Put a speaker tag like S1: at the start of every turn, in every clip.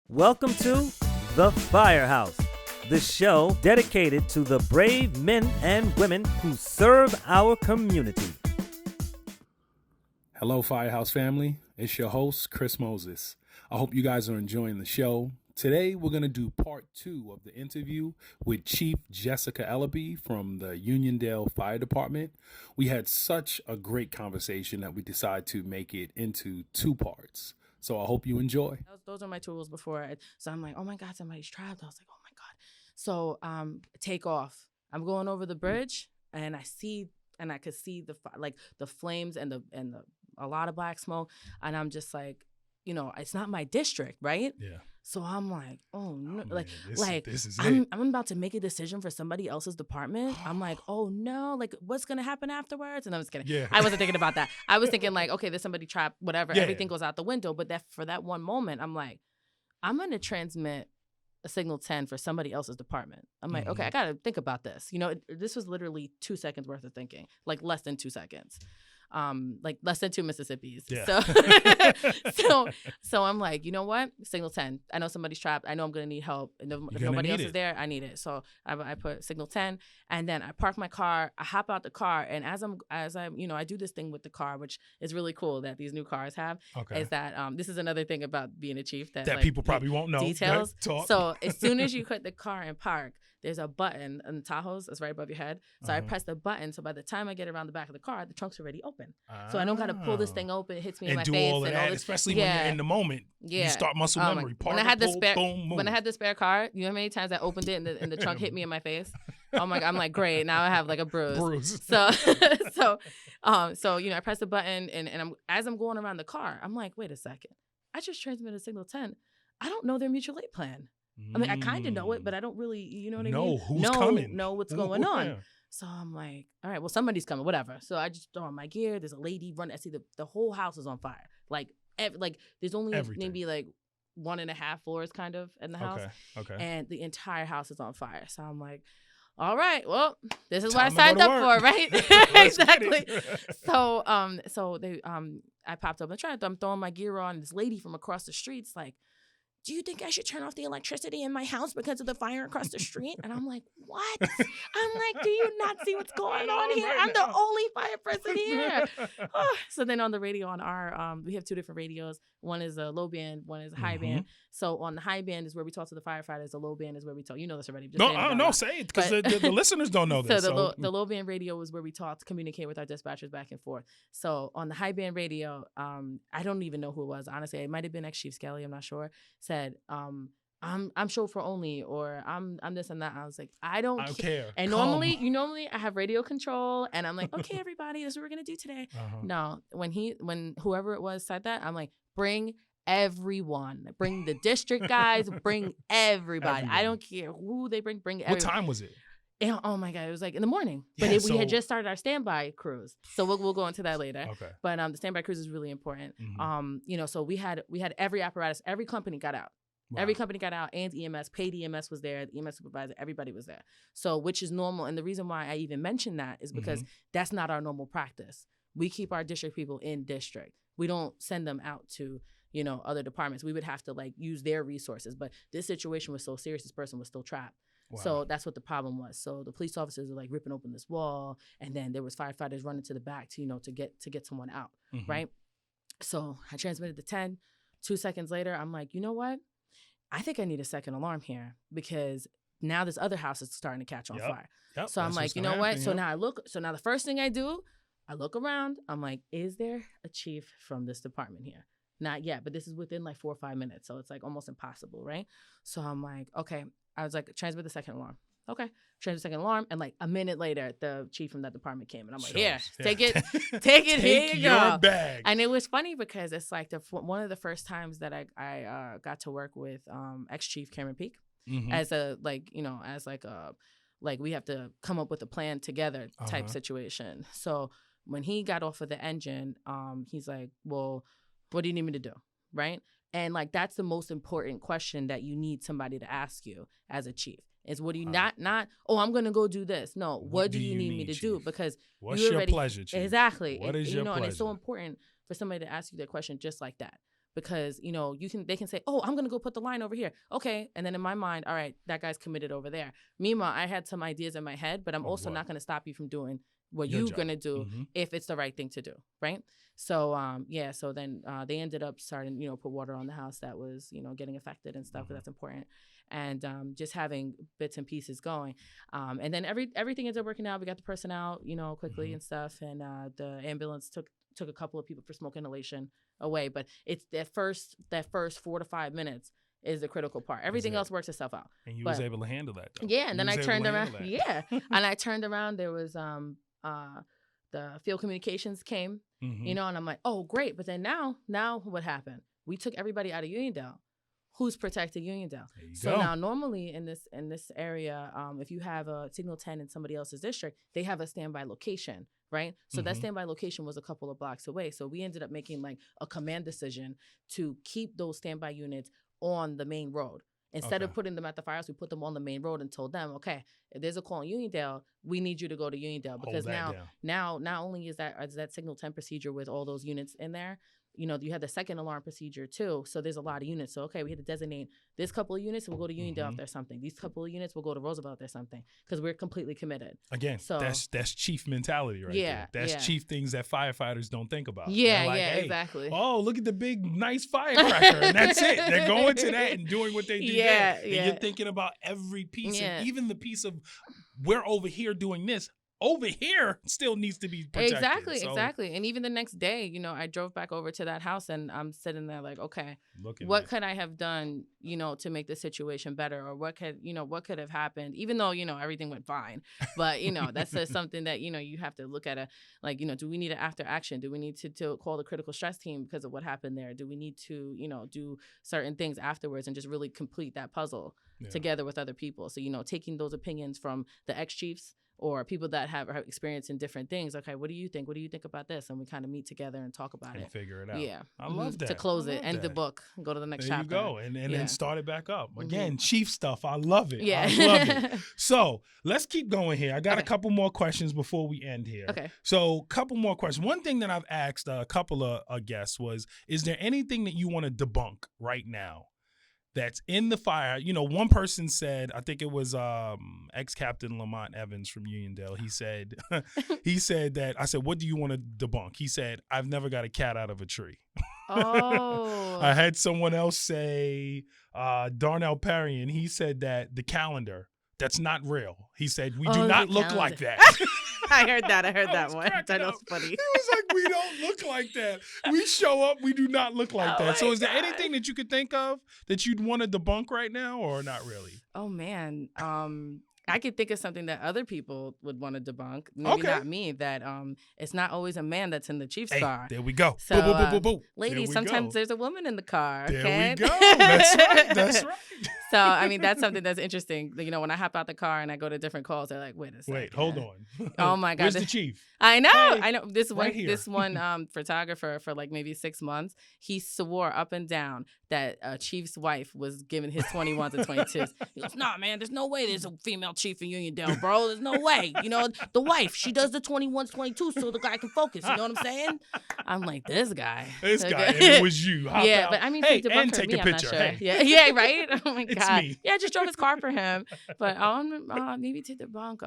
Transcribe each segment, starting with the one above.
S1: Welcome to the Firehouse, the show dedicated to the brave men and women who serve our community.
S2: Hello, Firehouse family. It's your host, Chris Moses. I hope you guys are enjoying the show. Today, we're going to do part 2 of the interview with Chief Jessica Ellerbe from the Uniondale Fire Department. We had such a great conversation that we decided to make it into 2 parts. So I hope you enjoy.
S3: Those are my tools before. So I'm like, oh my God, somebody's trapped. I was like, oh my God. So take off. I'm going over the bridge, and I could see the flames and a lot of black smoke, and I'm just like, it's not my district, right?
S2: Yeah.
S3: So I'm like, oh no,
S2: this is
S3: I'm
S2: it.
S3: I'm about to make a decision for somebody else's department. I'm like, oh no, like what's gonna happen afterwards? And I was kidding.
S2: Yeah.
S3: I wasn't thinking about that. I was thinking like, okay, there's somebody trapped, whatever.
S2: Yeah.
S3: Everything goes out the window. But for that one moment, I'm like, I'm gonna transmit a signal 10 for somebody else's department. I'm like, okay, I gotta think about this. This was literally 2 seconds worth of thinking, like less than 2 seconds. Like less than 2 Mississippis.
S2: Yeah.
S3: So I'm like, you know what? Signal 10. I know somebody's trapped. I know I'm gonna need help. And if nobody else is there, I need it. So I put signal 10, and then I park my car. I hop out the car, and as I'm, I do this thing with the car, which is really cool that these new cars have.
S2: Okay.
S3: Is that this is another thing about being a chief that
S2: people probably won't know.
S3: Details.
S2: Talk.
S3: So as soon as you put the car in park, there's a button in the Tahoes that's right above your head. So I press the button. So by the time I get around the back of the car, the trunk's already open. So I don't got to pull this thing open. It hits me in my
S2: do
S3: face.
S2: all of
S3: and
S2: that,
S3: all this.
S2: especially when you're in the moment.
S3: Yeah.
S2: You start muscle memory.
S3: When I had the spare,
S2: boom,
S3: when I had the spare car, you know how many times I opened it and the trunk hit me in my face? Oh my God, I'm like, great. Now I have like a bruise. So I press the button and as I'm going around the car, I'm like, wait a second. I just transmitted signal 10. I don't know their mutual aid plan. I mean, I kind of know it, but I don't really, you know what I mean?
S2: Who's coming?
S3: Know what's going on. So I'm like, all right, well, somebody's coming, whatever. So I just throw on my gear. There's a lady running. I see the whole house is on fire. Like there's only maybe like 1.5 floors kind of in the house.
S2: Okay.
S3: And the entire house is on fire. So I'm like, all right, well, this is
S2: Time
S3: what I signed up
S2: work.
S3: for, right? Exactly. So I popped up in the truck. I'm throwing my gear on. This lady from across the street's like, do you think I should turn off the electricity in my house because of the fire across the street? And I'm like, what? I'm like, do you not see what's going on here? I'm the only fire person here. So then on the radio on our, we have 2 different radios. One is a low band, one is a high band. So on the high band is where we talk to the firefighters. The low band is where we talk. You know this already.
S2: Say it because the listeners don't know this.
S3: So the low band radio is where we talk to communicate with our dispatchers back and forth. So on the high band radio, I don't even know who it was. Honestly, it might have been ex-Chief Skelly. I'm not sure. Said, I'm chauffeur only, or I'm this and that. I was like, I don't
S2: care.
S3: And normally I have radio control, and I'm like, okay, everybody, this is what we're gonna do today. No, when whoever it was said that, I'm like, bring everyone, bring the district guys, bring everybody. I don't care who they bring everyone.
S2: What time was it?
S3: And, oh my God, it was like in the morning. But we had just started our standby cruise. So we'll go into that later.
S2: Okay.
S3: But the standby cruise is really important. So we had every apparatus, every company got out. Wow. Every company got out, and EMS, paid EMS was there, the EMS supervisor, everybody was there. So which is normal. And the reason why I even mention that is because that's not our normal practice. We keep our district people in district. We don't send them out to other departments. We would have to use their resources. But this situation was so serious, this person was still trapped. Wow. So that's what the problem was. So the police officers were ripping open this wall, and then there was firefighters running to the back to get someone out, right? So I transmitted the 10. 2 seconds later, I'm like, you know what? I think I need a second alarm here because now this other house is starting to catch on fire.
S2: Yep,
S3: so I'm like, you know what? So now now the first thing I do, I look around. I'm like, is there a chief from this department here? Not yet, but this is within 4 or 5 minutes. So it's almost impossible, right? So I'm like, okay. I was like, transmit the second alarm. Okay. Transmit the second alarm. And a minute later, the chief from that department came. And I'm like, here, take it. Take it. Here you go.
S2: Your bag.
S3: And it was funny because it's one of the first times that I got to work with ex-chief Cameron Peak as we have to come up with a plan together type situation. So when he got off of the engine, he's like, well, what do you need me to do? Right? And that's the most important question that you need somebody to ask you as a chief is what do you not, I'm going to go do this. No, what do you need me to do? Because
S2: what's your pleasure, Chief?
S3: Exactly.
S2: What is your pleasure?
S3: And it's so important for somebody to ask you that question just like that. because, you know, they can say, oh, I'm going to go put the line over here. Okay. And then in my mind, all right, that guy's committed over there. Meanwhile, I had some ideas in my head, but I'm also not going to stop you from doing what you're going to do if it's the right thing to do. Right. So, so then they ended up starting, you know, put water on the house that was, you know, getting affected and stuff, because that's important. And just having bits and pieces going. And then everything ended up working out. We got the person out, you know, quickly and stuff. And the ambulance took a couple of people for smoke inhalation away. But it's that first 4 to 5 minutes is the critical part. Everything else works itself out.
S2: And you was able to handle that, though.
S3: Yeah, and then I turned around. Yeah, and I turned around. There was the field communications came, you know, and I'm like, oh, great. But then now what happened? We took everybody out of Uniondale. Who's protecting Uniondale? So now normally in this area, if you have a signal 10 in somebody else's district, they have a standby location, right? So that standby location was a couple of blocks away. So we ended up making like a command decision to keep those standby units on the main road. Instead of putting them at the firehouse, we put them on the main road and told them, okay, if there's a call in Uniondale, we need you to go to Uniondale, because now not only is that signal 10 procedure with all those units in there, you know, you have the second alarm procedure too. So there's a lot of units. So, okay, we had to designate this couple of units, we'll go to Uniondale if there's something. These couple of units, we'll go to Roosevelt if there's something, because we're completely committed.
S2: Again, so that's chief mentality right there. That's chief things that firefighters don't think about.
S3: Yeah,
S2: like,
S3: hey,
S2: exactly. Oh, look at the big, nice firecracker. And that's it. They're going to that and doing what they do there. And you're thinking about every piece, and even the piece of, we're over here doing this. Over here still needs to be protected.
S3: Exactly. And even the next day, you know, I drove back over to that house and I'm sitting there like, okay, what could I have done, you know, to make the situation better, or what could have happened, even though, you know, everything went fine. But, you know, that's something that, you know, you have to look at like, you know, do we need an after action? Do we need to call the critical stress team because of what happened there? Do we need to, you know, do certain things afterwards and just really complete that puzzle together with other people? So, you know, taking those opinions from the ex-chiefs or people that have experience in different things. Okay, what do you think? What do you think about this? And we kind of meet together and talk about
S2: and figure it out.
S3: Yeah.
S2: I love that.
S3: To close it, end the book, go to the next chapter.
S2: There you go. And then start it back up. Again, chief stuff. I love it.
S3: Yeah.
S2: I love it. So let's keep going here. I got a couple more questions before we end here.
S3: Okay.
S2: So couple more questions. One thing that I've asked a couple of guests was, is there anything that you want to debunk right now that's in the fire? You know, one person said, I think it was ex-captain Lamont Evans from Uniondale. He said that, I said, what do you want to debunk? He said, I've never got a cat out of a tree.
S3: Oh.
S2: I had someone else say, Darnell Perry, and he said that the calendar, that's not real. He said, we do not look like that.
S3: I heard that one. That was funny.
S2: It was like, we don't look like that. We show up, we do not look like that. So is there anything that you could think of that you'd want to debunk right now, or not really?
S3: Oh, man. I could think of something that other people would want to debunk. Maybe not me. That it's not always a man that's in the Chiefs car.
S2: There we go.
S3: So,
S2: boom, boom, boom.
S3: Ladies, sometimes there's a woman in the car.
S2: There we go. That's right.
S3: So, I mean, that's something that's interesting. You know, when I hop out the car and I go to different calls, they're like, wait a second.
S2: Wait, hold on.
S3: Oh, my God.
S2: Where's the chief?
S3: I know.
S2: Hey,
S3: I know. This
S2: right
S3: one photographer for like maybe 6 months, he swore up and down that Chief's wife was giving his 21s and 22s. He goes, nah, man, there's no way there's a female chief in Uniondale, bro. There's no way. You know, the wife, she does the 21s, 22s so the guy can focus. You know what I'm saying? I'm like, this guy.
S2: This guy. And it was you. Hop out.
S3: But I mean,
S2: hey,
S3: to
S2: and
S3: debunk
S2: take
S3: me,
S2: a
S3: I'm not
S2: picture.
S3: sure.
S2: Hey.
S3: Yeah, right? Oh, my
S2: It's
S3: God.
S2: me.
S3: Yeah, I just drove his car for him. But maybe to debunk,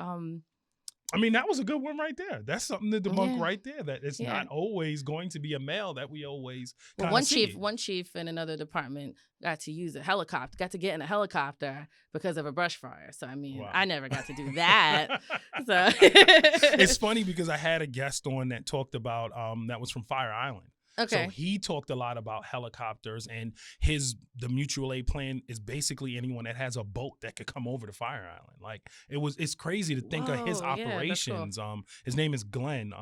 S2: I mean, that was a good one right there. That's something to debunk right there. That it's not always going to be a male that we always see.
S3: One chief in another department got to use a helicopter, got to get in a helicopter because of a brush fire. So, I mean, I never got to do that. So
S2: it's funny because I had a guest on that talked about, that was from Fire Island.
S3: Okay.
S2: So he talked a lot about helicopters, and the mutual aid plan is basically anyone that has a boat that could come over to Fire Island. Like it's crazy to think of his operations. Yeah, cool. His name is Glenn.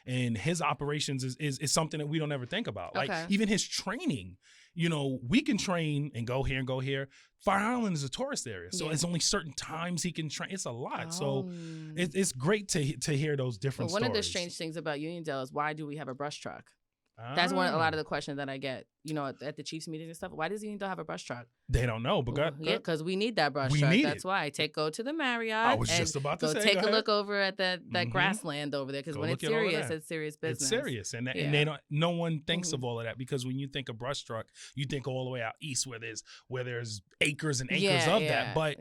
S2: And his operations is something that we don't ever think about. Like even his training, you know, we can train and go here and go here. Fire Island is a tourist area, so it's only certain times he can train. It's a lot, so it's great to hear those different stories.
S3: One of the strange things about Uniondale is, why do we have a brush truck? That's a lot of the questions that I get, at the chiefs meetings and stuff. Why does Uniondale have a brush truck?
S2: They don't know, but
S3: because we need that brush truck. That's why go to the Marriott. I was just about to say, take a look over at that grassland over there, because when it's serious business.
S2: It's serious, and they don't. No one thinks of all of that, because when you think of brush truck, you think all the way out east where there's acres and acres of that. But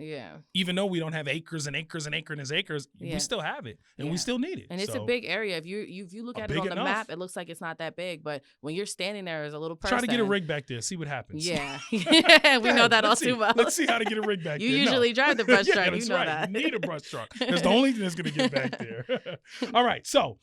S2: even though we don't have acres and acres and acres and acres, we still have it, and we still need it.
S3: And it's a big area. If you look at it on the map, it looks like it's not that big, but when you're standing there as a little person,
S2: try to get a rig back there, see what happens.
S3: Yeah, we know that all too well.
S2: Let's see how to get a rig back there.
S3: You usually drive the brush truck. You know
S2: right.
S3: that.
S2: You need a brush truck. That's the only thing that's going to get back there. All right. So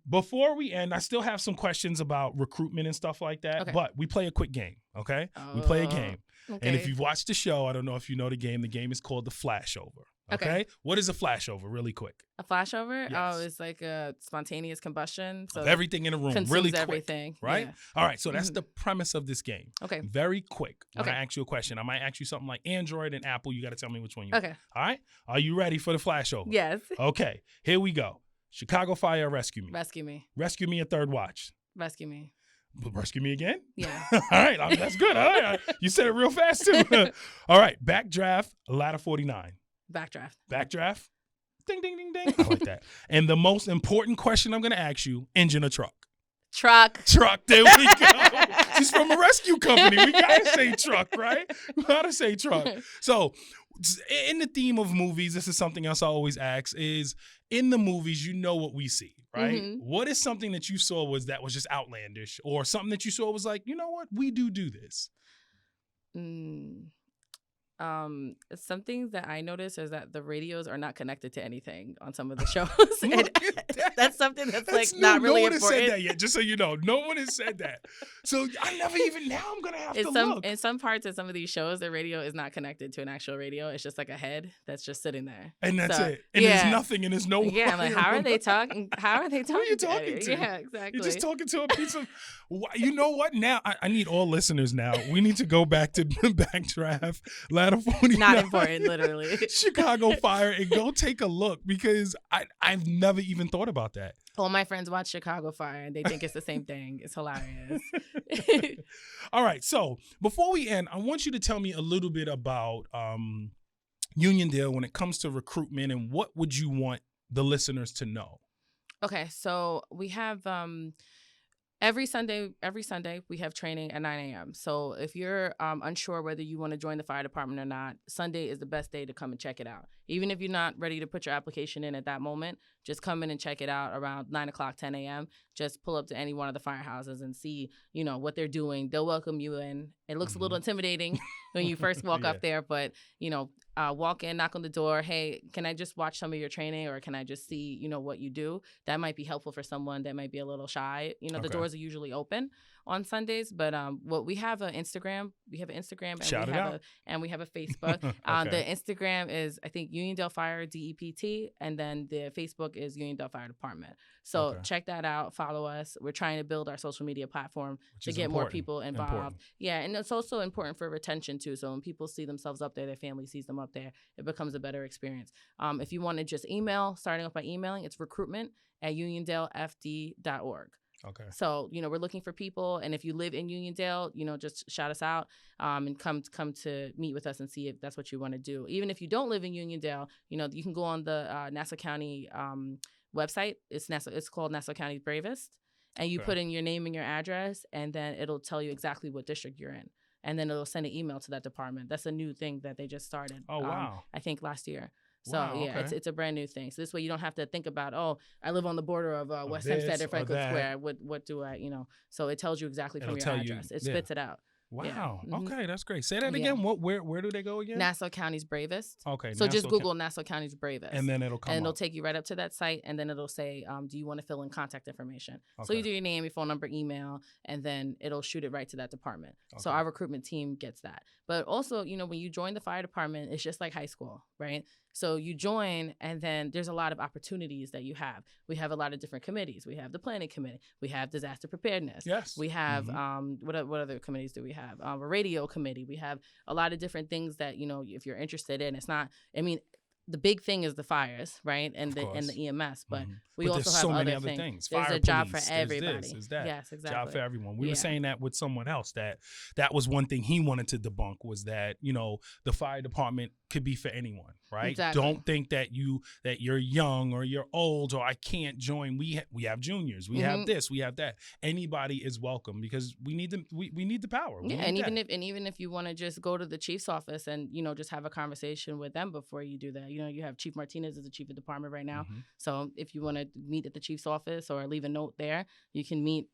S2: before we end, I still have some questions about recruitment and stuff like that. Okay. But we play a quick game. Okay. We play a game. Okay. And if you've watched the show, I don't know if you know the game. The game is called the Flashover. Okay. What is a flashover? Really quick.
S3: A flashover? Yes. Oh, it's like a spontaneous combustion. So
S2: of everything in a room. Really quick.
S3: Everything.
S2: Right? Yeah. All right. So that's the premise of this game.
S3: Okay.
S2: Very quick. When I ask you a question, I might ask you something like Android and Apple. You got to tell me which one you want.
S3: Okay.
S2: All right. Are you ready for the flashover?
S3: Yes.
S2: Okay. Here we go. Chicago Fire, rescue me.
S3: Rescue me.
S2: Rescue me at third watch.
S3: Rescue me.
S2: Rescue me again?
S3: Yeah.
S2: All right. That's good. All right. You said it real fast, too. All right. Backdraft, ladder 49.
S3: Backdraft.
S2: Backdraft. Ding, ding, ding, ding. I like that. And the most important question I'm going to ask you, engine or truck?
S3: Truck.
S2: There we go. She's from a rescue company. We got to say truck, right? We got to say truck. So in the theme of movies, this is something else I always ask, is in the movies, you know what we see, right? Mm-hmm. What is something that you saw that was just outlandish, or something that you saw was like, you know what, we do this?
S3: Something that I noticed is that the radios are not connected to anything on some of the shows. That's something that's not really important. No one
S2: has said that yet, just so you know. No one has said that. So I never even, now I'm going to have to look.
S3: In some parts of some of these shows, the radio is not connected to an actual radio. It's just like a head that's just sitting there.
S2: And that's it. And there's nothing, and there's no one.
S3: Yeah, I'm like, how are they talking? Who
S2: are you talking to?
S3: Yeah, exactly.
S2: You're just talking to a piece of, you know what? Now, I need all listeners now. We need to go back to Backdraft, ladder 49.
S3: Not important, literally.
S2: Chicago Fire, and go take a look, because I've never even thought about that.
S3: All my friends watch Chicago Fire, and they think it's the same thing. It's hilarious.
S2: All right. So before we end, I want you to tell me a little bit about Uniondale when it comes to recruitment, and what would you want the listeners to know?
S3: Okay. So we have every Sunday we have training at 9 a.m. So if you're unsure whether you want to join the fire department or not, Sunday is the best day to come and check it out. Even if you're not ready to put your application in at that moment, just come in and check it out around 9 o'clock, 10 a.m. Just pull up to any one of the firehouses and see, what they're doing. They'll welcome you in. It looks a little intimidating when you first walk up there, but, walk in, knock on the door. Hey, can I just watch some of your training, or can I just see, what you do? That might be helpful for someone that might be a little shy. The doors are usually open on Sundays, but we have an Instagram. We have an Instagram, and we have a Facebook. The Instagram is, I think, Uniondale Fire DEPT, and then the Facebook is Uniondale Fire Department. So check that out. Follow us. We're trying to build our social media platform to get more people involved. Yeah, and it's also important for retention too. So when people see themselves up there, their family sees them up there, it becomes a better experience. If you want to just starting off by emailing, it's recruitment@uniondalefd.org.
S2: Okay.
S3: So, we're looking for people. And if you live in Uniondale, just shout us out and come to meet with us and see if that's what you want to do. Even if you don't live in Uniondale, you can go on the Nassau County website. It's called Nassau County's Bravest. And you put in your name and your address, and then it'll tell you exactly what district you're in. And then it'll send an email to that department. That's a new thing that they just started.
S2: Oh, wow.
S3: I think last year. So, it's a brand new thing. So this way you don't have to think about, I live on the border of West Hempstead or Franklin Square. What do I, So it tells you exactly from your address. It spits it out.
S2: Wow. Yeah. Okay, that's great. Say that again. Where do they go again?
S3: Nassau County's Bravest.
S2: Okay.
S3: So just Google Nassau County's Bravest.
S2: And then it'll come
S3: it'll take you right up to that site, and then it'll say, do you want to fill in contact information? Okay. So you do your name, your phone number, email, and then it'll shoot it right to that department. Okay. So our recruitment team gets that. But also, when you join the fire department, it's just like high school, right? So you join, and then there's a lot of opportunities that you have. We have a lot of different committees. We have the planning committee. We have disaster preparedness.
S2: Yes.
S3: We have, what other committees do we have? A radio committee. We have a lot of different things that, if you're interested in. It's not, the big thing is the fires, right, and the EMS, but we
S2: but
S3: also
S2: there's
S3: have
S2: so many
S3: other
S2: other
S3: things.
S2: There's
S3: Fire
S2: a
S3: job
S2: police,
S3: for everybody.
S2: There's that.
S3: Yes, exactly.
S2: Job for everyone. We were saying that with someone else that was one thing he wanted to debunk was that the fire department could be for anyone, right?
S3: Exactly.
S2: Don't think that you're young or you're old or I can't join. We have juniors. We have this. We have that. Anybody is welcome because we need the power.
S3: Even if you want to just go to the chief's office and just have a conversation with them before you do that. You have Chief Martinez as the chief of department right now. So if you want to meet at the chief's office or leave a note there, you can meet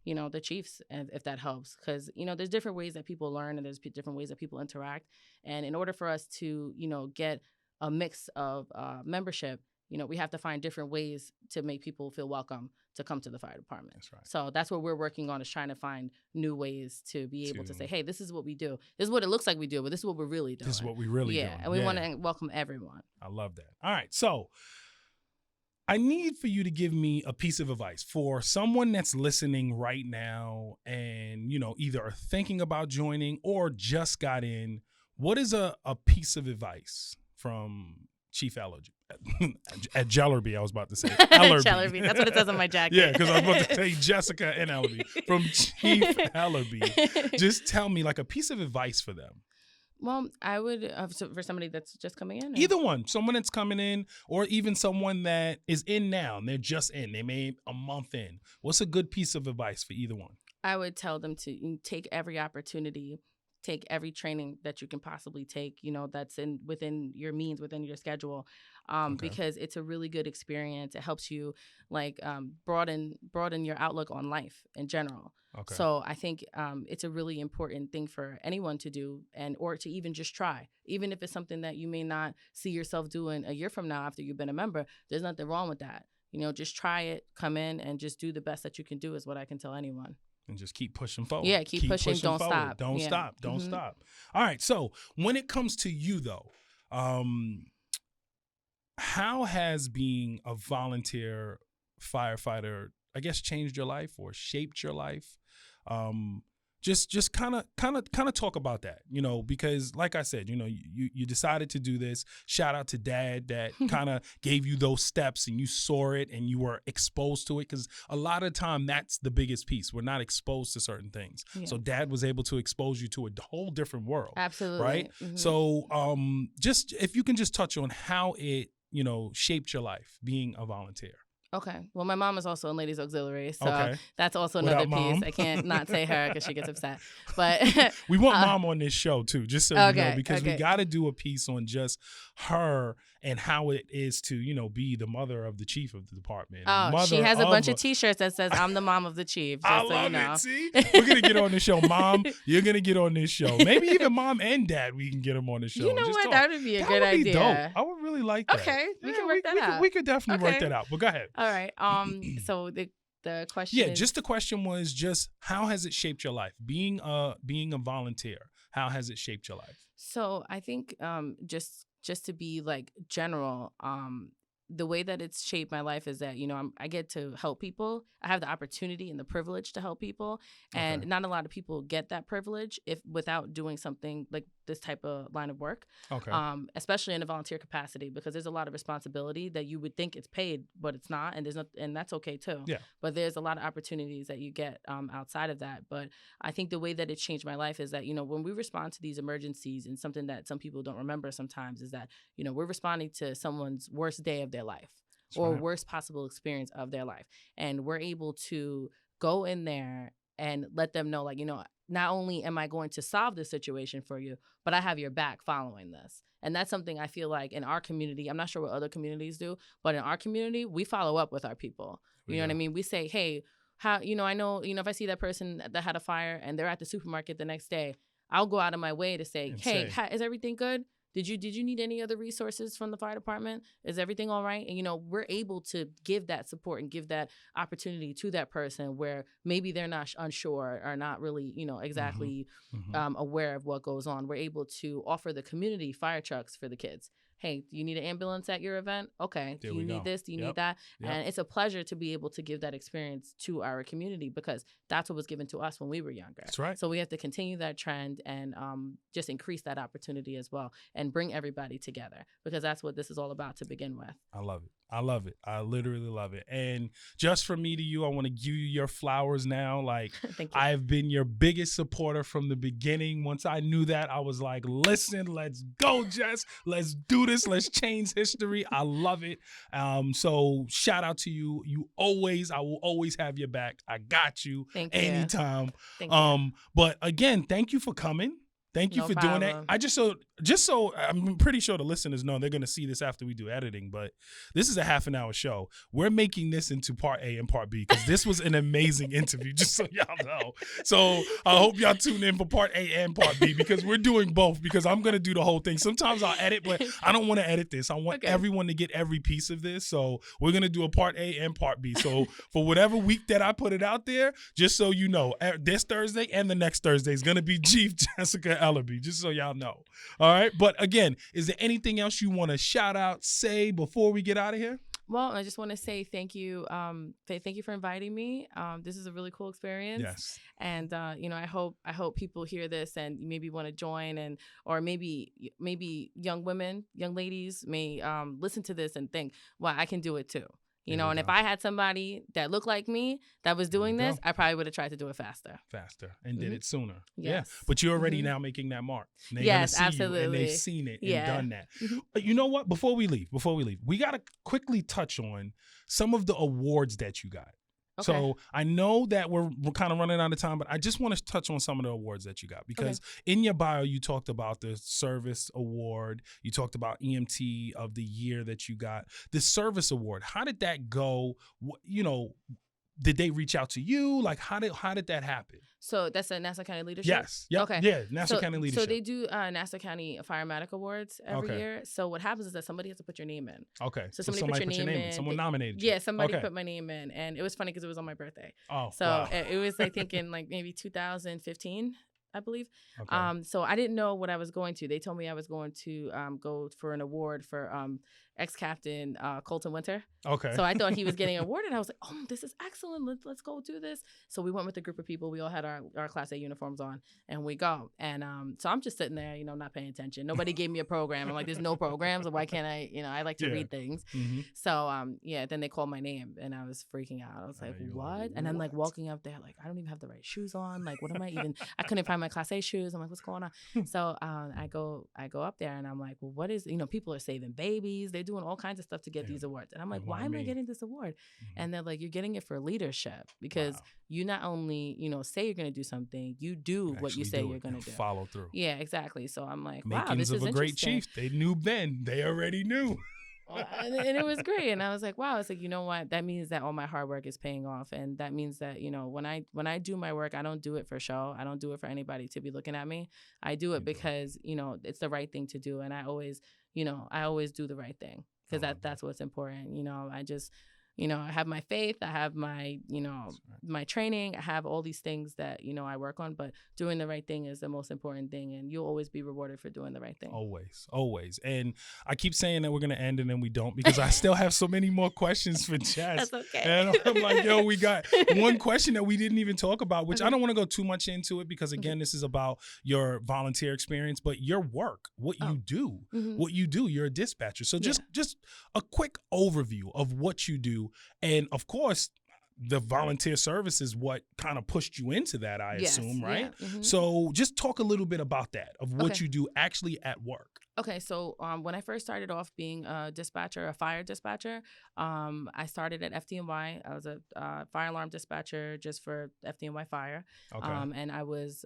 S3: the chiefs, if that helps, because there's different ways that people learn and there's different ways that people interact, and in order for us to get a mix of membership, we have to find different ways to make people feel welcome to come to the fire department.
S2: That's right.
S3: So that's what we're working on, is trying to find new ways to be able to say, hey, this is what we do. This is what it looks like we do, but this is what we're really doing.
S2: This is what we really do.
S3: And we want to welcome everyone.
S2: I love that. All right. So I need for you to give me a piece of advice for someone that's listening right now and, either are thinking about joining or just got in. What is a piece of advice from Chief Ellerbe? At Ellerbe, I was about to say.
S3: Ellerbe. That's what it says on my jacket.
S2: Yeah, because I was about to say Jessica and Ellerbe. From Chief Ellerbe. Just tell me like a piece of advice for them.
S3: Well, I would, for somebody that's just coming in?
S2: Either one. Someone that's coming in or even someone that is in now and they're just in. They may a month in. What's a good piece of advice for either one? I
S3: would tell them to take every opportunity, take every training that you can possibly take, that's within your means, within your schedule, because it's a really good experience. It helps you broaden your outlook on life in general.
S2: Okay.
S3: So I think it's a really important thing for anyone to do or to even just try. Even if it's something that you may not see yourself doing a year from now after you've been a member, there's nothing wrong with that. Just try it, come in, and just do the best that you can do is what I can tell anyone.
S2: And just keep pushing forward.
S3: Yeah, keep pushing, don't
S2: forward.
S3: stop.
S2: Don't stop. Don't stop. All right, so when it comes to you, though, how has being a volunteer firefighter, I guess, changed your life or shaped your life? Just kind of talk about that, because like I said, you decided to do this. Shout out to Dad that kind of gave you those steps and you saw it and you were exposed to it, because a lot of time that's the biggest piece. We're not exposed to certain things. Yeah. So Dad was able to expose you to a whole different world.
S3: Absolutely.
S2: Right? Mm-hmm. So just if you can just touch on how it, shaped your life being a volunteer.
S3: Okay. Well, my mom is also in Ladies Auxiliary, so that's also another piece. I can't not say her because she gets upset. But
S2: we want Mom on this show too, just so you know, because we got to do a piece on just her and how it is to, be the mother of the chief of the department.
S3: Oh, she has a bunch of T-shirts that says "I'm the mom of the chief." Just
S2: I love it. See, we're gonna get on the show, Mom. You're gonna get on this show. Maybe even Mom and Dad, we can get them on the show.
S3: You know what? That would be a good idea.
S2: Dope. I would really like that.
S3: Okay, we can work that out.
S2: We could definitely work that out. But go ahead.
S3: All right. So the question.
S2: Yeah, just the question was just how has it shaped your life? Being a volunteer, how has it shaped your life?
S3: So I think just to be like general, the way that it's shaped my life is that, I get to help people. I have the opportunity and the privilege to help people. And not a lot of people get that privilege without doing something like this type of line of work, especially in a volunteer capacity, because there's a lot of responsibility that you would think it's paid, but it's not. And that's okay too.
S2: Yeah.
S3: But there's a lot of opportunities that you get outside of that. But I think the way that it's changed my life is that, when we respond to these emergencies, and something that some people don't remember sometimes is that, we're responding to someone's worst day of their life. That's or right. Worst possible experience of their life. And we're able to go in there and let them know, not only am I going to solve this situation for you, but I have your back following this. And that's something I feel like in our community, I'm not sure what other communities do, but in our community, we follow up with our people. You know what I mean? We say, hey, how, I know, if I see that person that had a fire and they're at the supermarket the next day, I'll go out of my way to say, hey, is everything good? Did you need any other resources from the fire department? Is everything all right? And, we're able to give that support and give that opportunity to that person where maybe they're not unsure or not really, exactly aware of what goes on. We're able to offer the community fire trucks for the kids. hey, do you need an ambulance at your event? Okay. Do you need this? Do you need that? And it's a pleasure to be able to give that experience to our community because that's what was given to us when we were younger.
S2: That's right.
S3: So we have to continue that trend and just increase that opportunity as well and bring everybody together because that's what this is all about to begin with.
S2: I love it. I love it. I literally love it. And just from me to you, I want to give you your flowers now. Like, I've been your biggest supporter from the beginning. Once I knew that, I was like, listen, let's go, Jess. Let's do this. Let's change history. I love it. So shout out to you. I will always have your back. I got you.
S3: Thank you.
S2: Anytime.
S3: Thank you.
S2: But again, thank you for coming. Thank you for doing that. I just so I'm pretty sure the listeners know they're going to see this after we do editing, but this is a half an hour show. We're making this into part A and part B because this was an amazing interview, just so y'all know. So I hope y'all tune in for part A and part B because we're doing both because I'm going to do the whole thing. Sometimes I'll edit, but I don't want to edit this. I want everyone to get every piece of this. So we're going to do a part A and part B. So for whatever week that I put it out there, just so you know, this Thursday and the next Thursday is going to be Chief Jessica Ellerbe, just so y'all know. All right. But again, is there anything else you want to shout out, say before we get out of here?
S3: Well, I just want to say thank you. Thank you for inviting me. This is a really cool experience.
S2: Yes.
S3: And I hope people hear this and maybe want to join or maybe young women, young ladies may listen to this and think, well, I can do it too. You know, and if I had somebody that looked like me that was doing this, I probably would have tried to do it faster and
S2: did it sooner.
S3: Yes.
S2: Yeah. But you're already now making that mark.
S3: Yes, absolutely.
S2: And they've seen it and done that. You know what? Before we leave, we got to quickly touch on some of the awards that you got. Okay. So I know that we're kind of running out of time, but I just want to touch on some of the awards that you got because in your bio, you talked about the service award. You talked about EMT of the year that you got. The service award, how did that go? Did they reach out to you? Like, how did that happen?
S3: So that's a Nassau County Leadership?
S2: Yes. Yep.
S3: Okay.
S2: Yeah, Nassau County Leadership.
S3: So they do Nassau County Firematic Awards every year. So what happens is that somebody has to put your name in.
S2: Okay.
S3: So somebody put your name in.
S2: Someone nominated you.
S3: Yeah, somebody put my name in. And it was funny because it was on my birthday.
S2: Oh,
S3: so
S2: wow.
S3: It was, I think, in like maybe 2015. I believe.
S2: Okay.
S3: So I didn't know what I was going to. They told me I was going to go for an award for ex-captain Colton Winter.
S2: Okay.
S3: So I thought he was getting awarded. I was like, oh, this is excellent. Let's go do this. So we went with a group of people. We all had our Class A uniforms on, and we go. And so I'm just sitting there, not paying attention. Nobody gave me a program. I'm like, there's no programs. So why can't I, I like to read things.
S2: Mm-hmm.
S3: So, then they called my name, and I was freaking out. I was like, what? And I'm like walking up there, like, I don't even have the right shoes on. Like, what am I even? I couldn't find my Class A shoes. I'm like, what's going on? So I go up there, and I'm like, well, what is, people are saving babies. They're doing all kinds of stuff to get these awards. And I'm like, why am I getting this award? Mm-hmm. And they're like, you're getting it for leadership because you not only, say you're going to do something, you do what you say you're going to do.
S2: Follow through.
S3: Yeah, exactly. So I'm like,
S2: wow,
S3: this is
S2: of a great chief. They knew Ben. They already knew.
S3: and it was great. And I was like, wow. It's like, you know what? That means that all my hard work is paying off. And that means that, when I do my work, I don't do it for show. I don't do it for anybody to be looking at me. I do it because, it's the right thing to do. And I always do the right thing because that's what's important. I just, I have my faith, I have my, my training, I have all these things that, I work on, but doing the right thing is the most important thing. And you'll always be rewarded for doing the right thing.
S2: Always. And I keep saying that we're going to end and then we don't because I still have so many more questions for Jess.
S3: That's okay.
S2: And I'm like, we got one question that we didn't even talk about, which I don't want to go too much into it because again, this is about your volunteer experience, but your work, what you do, you're a dispatcher. So just a quick overview of what you do. And of course, the volunteer service is what kind of pushed you into that, I assume, right? Yeah. Mm-hmm. So just talk a little bit about that, of what you do actually at work.
S3: Okay, so when I first started off being a dispatcher, a fire dispatcher, I started at FDNY. I was a fire alarm dispatcher just for FDNY Fire. Okay. And I was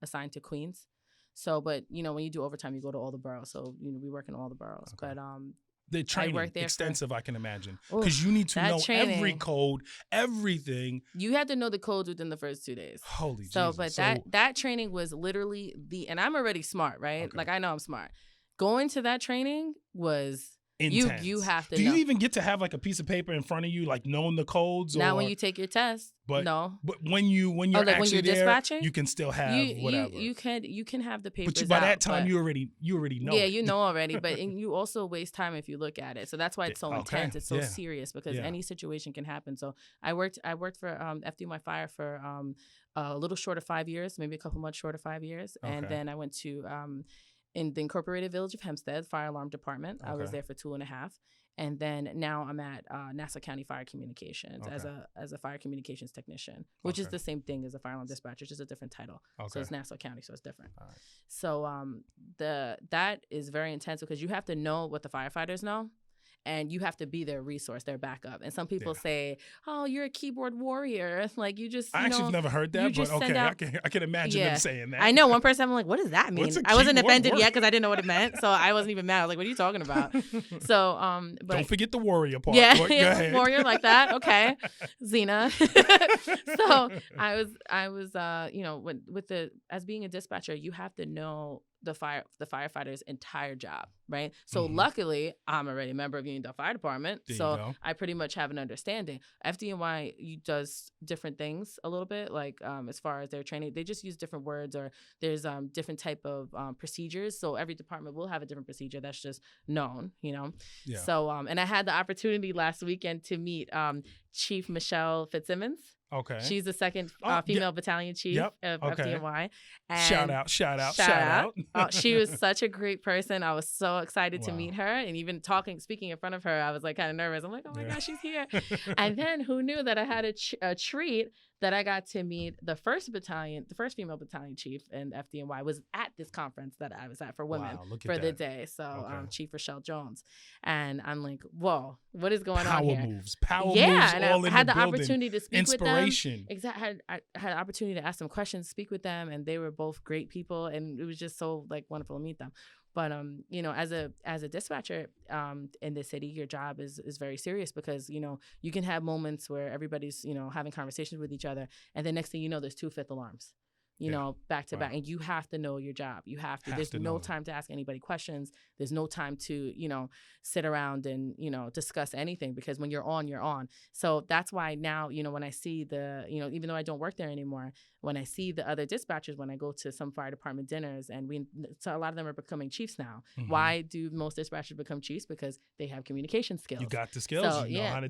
S3: assigned to Queens. So, but, when you do overtime, you go to all the boroughs. So, we work in all the boroughs. Okay. But
S2: the training, extensive, I can imagine. Because you need to know every code, everything.
S3: You had to know the codes within the first 2 days.
S2: Holy
S3: so,
S2: Jesus.
S3: But that training was literally and I'm already smart, right? Okay. Like, I know I'm smart. Going to that training was
S2: intense.
S3: You have to
S2: Do
S3: know.
S2: you even get to have like a piece of paper in front of you, like knowing the codes?
S3: Not
S2: or,
S3: when you take your test. No.
S2: But when you're
S3: like
S2: actually
S3: when you're
S2: there,
S3: dispatching,
S2: you can still have whatever.
S3: You can have the papers.
S2: But by that
S3: out,
S2: time, you already know.
S3: Yeah,
S2: it.
S3: you know already. But you also waste time if you look at it. So that's why it's so intense. It's so serious because any situation can happen. So I worked for FDNY Fire for a little short of 5 years, maybe a couple months short of 5 years, and then I went to in the Incorporated Village of Hempstead Fire Alarm Department. I was there for 2.5. And then now I'm at Nassau County Fire Communications as a fire communications technician, which is the same thing as a fire alarm dispatcher, just a different title. So it's Nassau County, so it's different. Right. So that is very intense because you have to know what the firefighters know. And you have to be their resource, their backup. And some people say, "Oh, you're a keyboard warrior." Like you just.
S2: I actually have never heard that, but okay, I can imagine them saying that.
S3: I know one person. I'm like, "What does that mean?" I wasn't offended yet because I didn't know what it meant, so I wasn't even mad. I was like, "What are you talking about?" So, but
S2: don't forget the warrior part.
S3: Yeah,
S2: Go ahead.
S3: warrior like that. Okay, Xena. So I was, as being a dispatcher, you have to know the firefighter's entire job, right? So luckily, I'm already a member of Uniondale Fire Department, so I pretty much have an understanding. FDNY does different things a little bit, like as far as their training, they just use different words, or there's different type of procedures. So every department will have a different procedure that's just known, Yeah. So and I had the opportunity last weekend to meet Chief Michelle Fitzsimmons.
S2: Okay.
S3: She's the second female battalion chief of FDNY. And
S2: shout out.
S3: She was such a great person. I was so excited to meet her. And even speaking in front of her, I was like kind of nervous. I'm like, oh my gosh, she's here. And then who knew that I had a treat that I got to meet the first female battalion chief in FDNY was at this conference that I was at for women for the day. So Chief Rochelle Jones. And I'm like, whoa, what is going on here? Power moves
S2: and
S3: I had the
S2: building.
S3: opportunity to speak
S2: Inspiration.
S3: with them. Exactly. I had the opportunity to ask them questions, speak with them, and they were both great people, and it was just so wonderful to meet them. But as a dispatcher in the city, your job is very serious because you can have moments where everybody's having conversations with each other, and the next thing you know, there's 2 fifth alarms. Back to back. And you have to know your job. You have to. There's no time to ask anybody questions. There's no time to, sit around and, discuss anything because when you're on, you're on. So that's why now, when I see even though I don't work there anymore, when I see the other dispatchers, when I go to some fire department dinners, and so a lot of them are becoming chiefs now. Mm-hmm. Why do most dispatchers become chiefs? Because they have communication skills.
S2: You got the skills.
S3: So,
S2: you know how to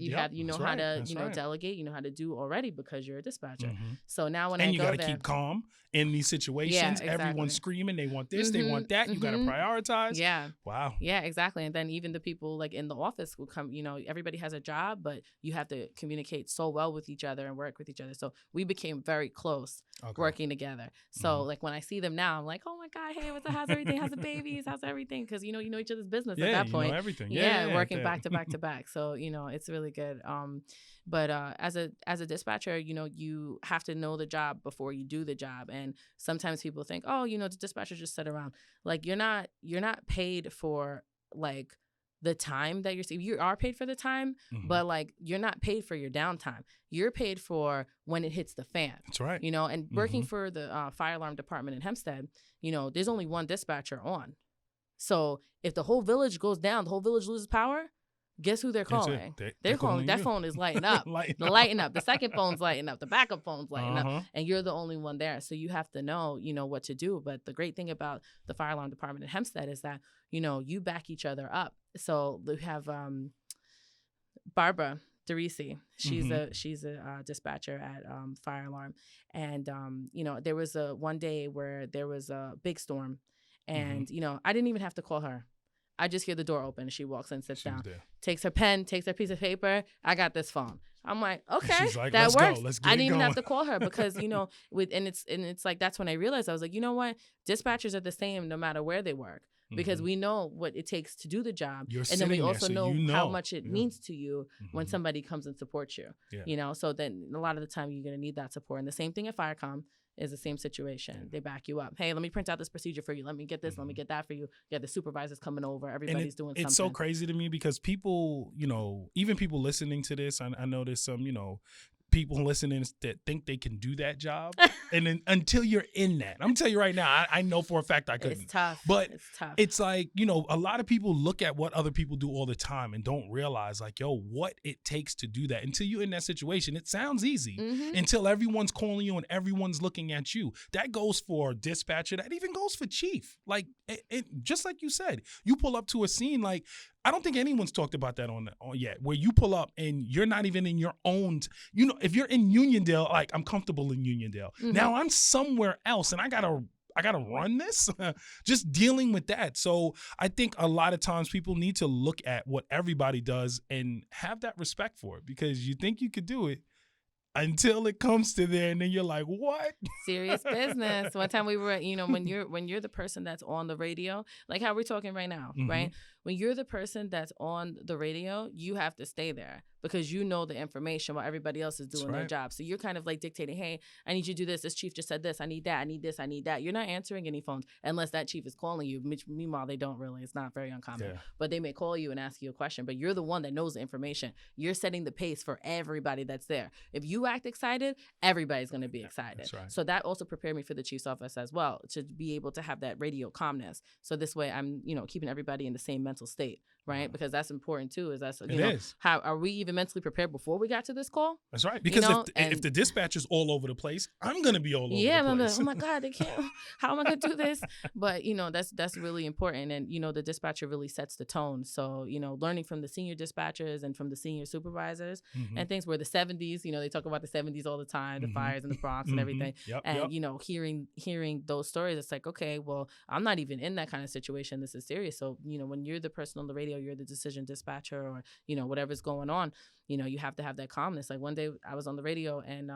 S3: delegate, you know how to do already because you're a dispatcher.
S2: Mm-hmm.
S3: So now when
S2: you got to keep calm in these situations.
S3: Yeah, exactly.
S2: Everyone's screaming, they want this, they want that. You got to prioritize.
S3: Yeah.
S2: Wow.
S3: Yeah, exactly. And then even the people in the office will come, everybody has a job, but you have to communicate so well with each other and work with each other. So we became very close working together. So when I see them now, I'm like, oh my God, hey, how's everything? How's the babies? How's everything? Because, you know each other's business at that point.
S2: You know everything.
S3: Working back to back to back. So, it's really good. But as a dispatcher, you have to know the job before you do the job. And sometimes people think, oh, the dispatcher just sit around. You're not paid for the time that you are paid for the time, but you're not paid for your downtime. You're paid for when it hits the fan.
S2: That's right.
S3: And working for the fire alarm department in Hempstead, there's only one dispatcher on. So if the whole village goes down, the whole village loses power. Guess who they're calling? They're calling. That phone is lighting up. lighting up. The second phone's lighting up. The backup phone's lighting up. And you're the only one there. So you have to know, what to do. But the great thing about the fire alarm department in Hempstead is that, you back each other up. So we have Barbara DeRisi. She's a dispatcher at Fire Alarm. And, there was one day where there was a big storm. And, I didn't even have to call her. I just hear the door open. She walks in, sits down, takes her pen, takes her piece of paper. I got this phone. I'm like, okay, that works. I didn't even have to call her because, it's like, that's when I realized, I was like, you know what? Dispatchers are the same no matter where they work because we know what it takes to do the job. And then we also know how much it means to you when somebody comes and supports you, so then a lot of the time you're going to need that support. And the same thing at Firecom. Is the same situation. They back you up. Hey, let me print out this procedure for you. Let me get this. Let me get that for you. Yeah, the supervisor's coming over. Everybody's doing something.
S2: It's so crazy to me because people, even people listening to this, I know there's some, people listening that think they can do that job. And then until you're in that, I'm gonna tell you right now, I know for a fact I couldn't.
S3: It's tough.
S2: But
S3: it's tough.
S2: It's like, a lot of people look at what other people do all the time and don't realize like, yo, what it takes to do that. Until you're in that situation, it sounds easy until everyone's calling you and everyone's looking at you. That goes for dispatcher. That even goes for chief. Like, it just like you said, you pull up to a scene like, I don't think anyone's talked about that on yet, where you pull up and you're not even in your own, if you're in Uniondale, like I'm comfortable in Uniondale. Now I'm somewhere else and I gotta run this, just dealing with that. So I think a lot of times people need to look at what everybody does and have that respect for it, because you think you could do it until it comes to there, and then you're like, what?
S3: Serious business. One time we were, when you're the person that's on the radio, like how we're talking right now, right? When you're the person that's on the radio, you have to stay there because you know the information while everybody else is doing their job. So you're kind of like dictating, hey, I need you to do this. This chief just said this. I need that. I need this. I need that. You're not answering any phones unless that chief is calling you. Meanwhile, they don't really. It's not very uncommon. Yeah. But they may call you and ask you a question. But you're the one that knows the information. You're setting the pace for everybody that's there. If you act excited, everybody's going to be excited.
S2: That's right.
S3: So that also prepared me for the chief's office as well, to be able to have that radio calmness. So this way I'm, keeping everybody in the same mental state, right? Because that's important too. How are we even mentally prepared before we got to this call?
S2: That's right. Because if the dispatcher's all over the place, I'm going to be all over the place.
S3: Oh my God, they can't. How am I going to do this? But, that's really important. And, the dispatcher really sets the tone. So, learning from the senior dispatchers and from the senior supervisors and things where the 70s, they talk about the 70s all the time, the fires in the Bronx and everything. Hearing those stories, it's like, okay, well, I'm not even in that kind of situation. This is serious. So, when you're the person on the radio, you're the decision dispatcher or, whatever's going on, you have to have that calmness. Like one day I was on the radio and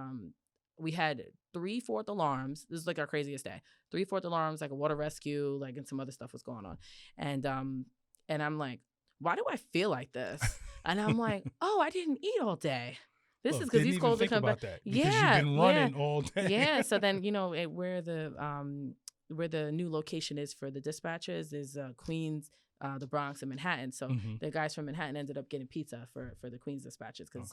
S3: we had 3/4 alarms. This is like our craziest day. 3/4 alarms, like a water rescue, like, and some other stuff was going on. And I'm like, why do I feel like this? And I'm like, oh, I didn't eat all day. This is because these calls are coming back.
S2: Because you've been running all day.
S3: Yeah. So then, where the new location is for the dispatchers is Queens, the Bronx, and Manhattan. So the guys from Manhattan ended up getting pizza for the Queens dispatchers because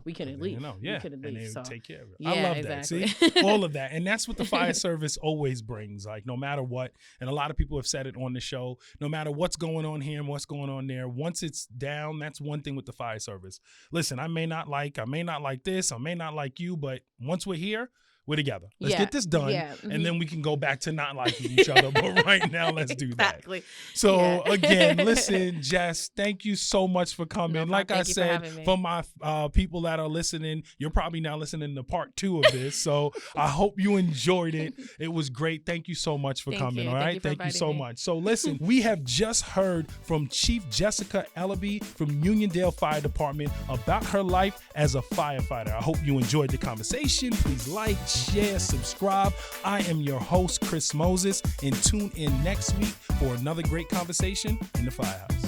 S3: we couldn't leave. We couldn't leave.
S2: And they
S3: so
S2: take care of it.
S3: Yeah,
S2: I love
S3: exactly.
S2: that. See, all of that, and that's what the fire service always brings. Like no matter what, and a lot of people have said it on the show. No matter what's going on here and what's going on there, once it's down, that's one thing with the fire service. Listen, I may not like this, I may not like you, but once we're here, we're together. Let's get this done, and then we can go back to not liking each other. But right now, let's do that. So again, listen, Jess, thank you so much for coming. Like I said, for my people that are listening, you're probably now listening to part 2 of this. So I hope you enjoyed it. It was great. Thank you so much for coming. All right, thank you so much. So listen, we have just heard from Chief Jessica Ellerbe from Uniondale Fire Department about her life as a firefighter. I hope you enjoyed the conversation. Please like, share, subscribe. I am your host, Chris Moses, and tune in next week for another great conversation in the Firehouse.